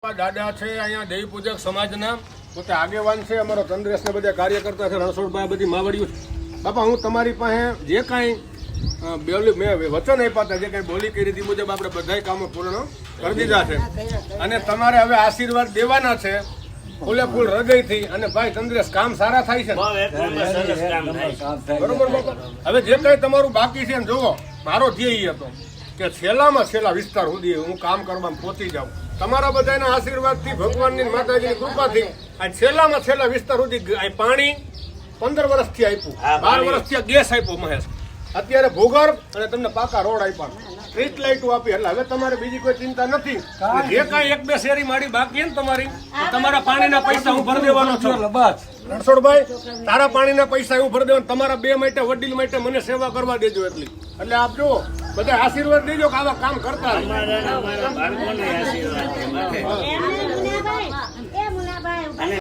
દાદા છે અહીંયા દેવી પૂજક સમાજના પોતે આગેવાન છે અમારો ચંદ્રેશ ને બધા કાર્યકર્તા છે રણછોડભાઈ બધી માવડીઓ છે બાપા હું તમારી પાસે જે કાંઈ મેં વચન આપ્યા હતા જે કાંઈ બોલી કરી હતી મુજબ આપણે બધા કામો પૂર્ણ કરી દીધા છે અને તમારે હવે આશીર્વાદ દેવાના છે ફૂલે ફૂલ હૃદયથી અને ભાઈ ચંદ્રેશ કામ સારા થાય છે બરોબર બાપા હવે જે કાંઈ તમારું બાકી છે જોવો મારો ધ્યેય હતો કે છેલ્લામાં છેલ્લા વિસ્તાર સુધી હું કામ કરવામાં પહોંચી જાઉં તમારા બધાના આશીર્વાદથી ભગવાનની માતાજીની કૃપાથી આ છેલ્લામાં છેલ્લા વિસ્તાર સુધી પાણી 15 વર્ષથી આપ્યું 12 વર્ષથી ગેસ આપ્યો મહેશ અત્યારે ભૂગર્ભ અને તમને પાકા રોડ આપ્યા સ્ટ્રીટ લાઇટો આપી એટલે હવે તમારે બીજી કોઈ ચિંતા નથી જે કાંઈ એક બે શેરી માડી બાકી ને તમારા પાણીના પૈસા હું ભરી દેવાનો છું રણછોડભાઈ તારા પાણીના પૈસા હું ભરી દેવાનો તમારા બે માટે વડીલ માટે મને સેવા કરવા દેજો એટલી એટલે આપ જુઓ બધા આશીર્વાદ દેજો કે આવા કામ કરતા